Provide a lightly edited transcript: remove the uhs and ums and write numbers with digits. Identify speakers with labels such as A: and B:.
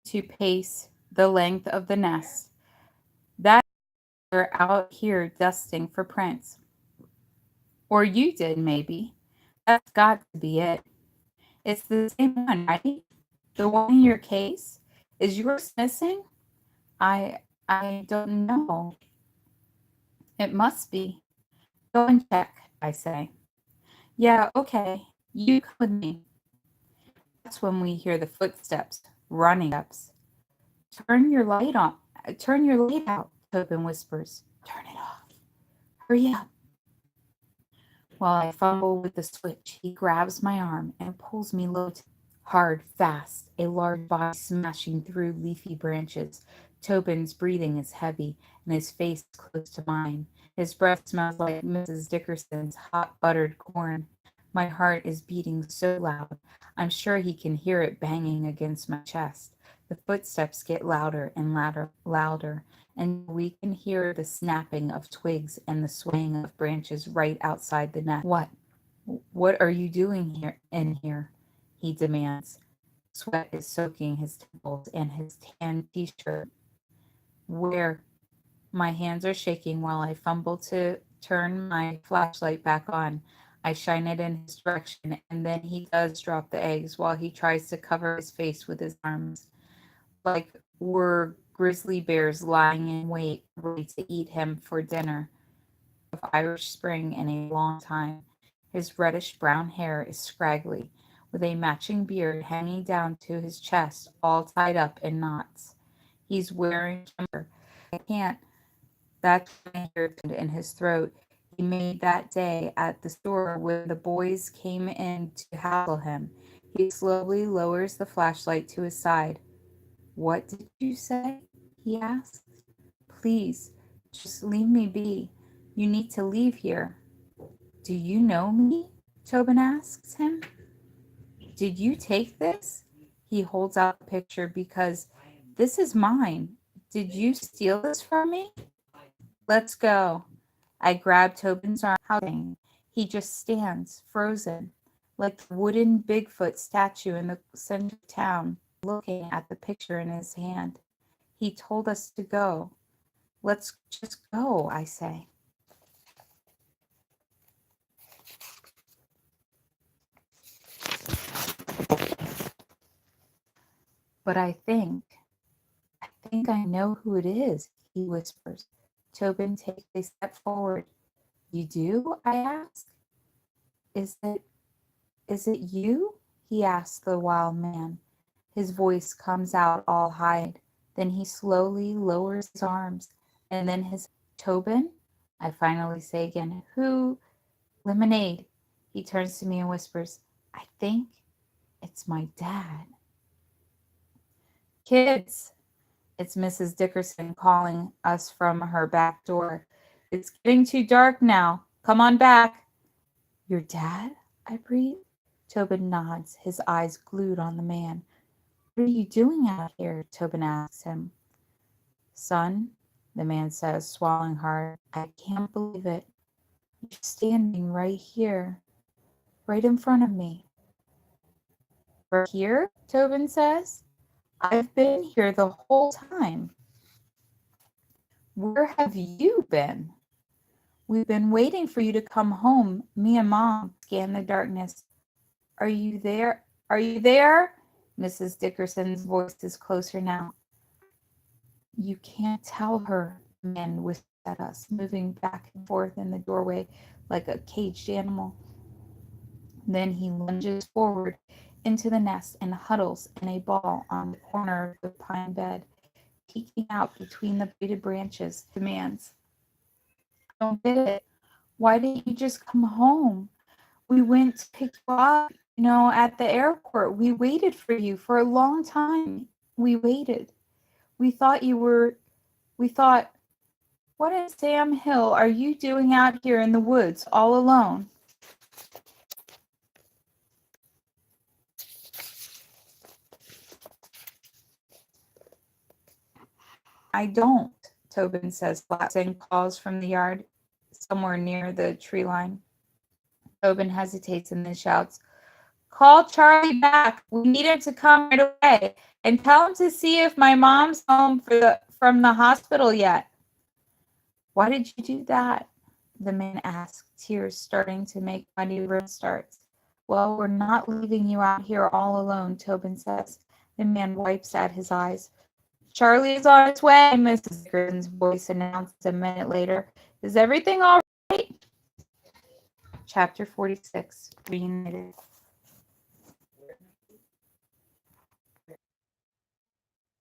A: to pace the length of the nest. That you're out here dusting for prints. Or you did, maybe. That's got to be it. It's the same one, right? The one in your case? Is yours missing? I don't know. It must be. Go and check, I say. Yeah, okay. You come with me. That's when we hear the footsteps, running steps. Turn your light on. Turn your light out, Tobin whispers. Turn it off. Hurry up. While I fumble with the switch, he grabs my arm and pulls me low, hard, fast, a large body smashing through leafy branches. Tobin's breathing is heavy, and his face is close to mine. His breath smells like Mrs. Dickerson's hot buttered corn. My heart is beating so loud, I'm sure he can hear it banging against my chest. The footsteps get louder and louder, and we can hear the snapping of twigs and the swaying of branches right outside the nest. What? What are you doing here in here? He demands. Sweat is soaking his temples and his tan t-shirt. Where? My hands are shaking while I fumble to turn my flashlight back on. I shine it in his direction, and then he does drop the eggs while he tries to cover his face with his arms, like we're grizzly bears lying in wait, ready to eat him for dinner of Irish Spring in a long time. His reddish brown hair is scraggly, with a matching beard hanging down to his chest, all tied up in knots. He's wearing jumper. I can't. That's in his throat. He made that day at the store when the boys came in to hassle him. He slowly lowers the flashlight to his side. What did you say? He asked. Please, just leave me be. You need to leave here. Do you know me? Tobin asks him. Did you take this? He holds out the picture because this is mine. Did you steal this from me? Let's go. I grab Tobin's arm. Housing. He just stands, frozen, like the wooden Bigfoot statue in the center of town, looking at the picture in his hand. He told us to go. Let's just go, I say. But I think I know who it is, he whispers. Tobin takes a step forward. You do? I ask. Is it is it you? He asks the wild man. His voice comes out all high. Then he slowly lowers his arms, and then his Tobin? I finally say again, who? Lemonade. He turns to me and whispers, I think it's my dad. Kids, it's Mrs. Dickerson calling us from her back door. It's getting too dark now. Come on back. Your dad? I breathe. Tobin nods, his eyes glued on the man. What are you doing out here? Tobin asks him. Son, the man says, swallowing hard, I can't believe it. You're standing right here, right in front of me. Right here? Tobin says. I've been here the whole time. Where have you been? We've been waiting for you to come home. Me and Mom scan the darkness. Are you there? Are you there? Mrs. Dickerson's voice is closer now. You can't tell her, the man whispered at us, moving back and forth in the doorway like a caged animal. Then he lunges forward into the nest and huddles in a ball on the corner of the pine bed, peeking out between the braided branches, demands, I don't get it. Why didn't you just come home? We went to pick you up, at the airport. We waited for you for a long time. We waited. We thought you were, we thought, what in Sam Hill are you doing out here in the woods all alone? I don't, Tobin says flat, and calls from the yard somewhere near the tree line. Tobin hesitates and then shouts, Call Charlie back. We need him to come right away. And tell him to see if my mom's home from the hospital yet. Why did you do that? The man asked, tears starting to make muddy rim starts. Well, we're not leaving you out here all alone, Tobin says. The man wipes at his eyes. Charlie is on his way, Mrs. Dickerson's voice announced a minute later. Is everything all right? Chapter 46, Reunited.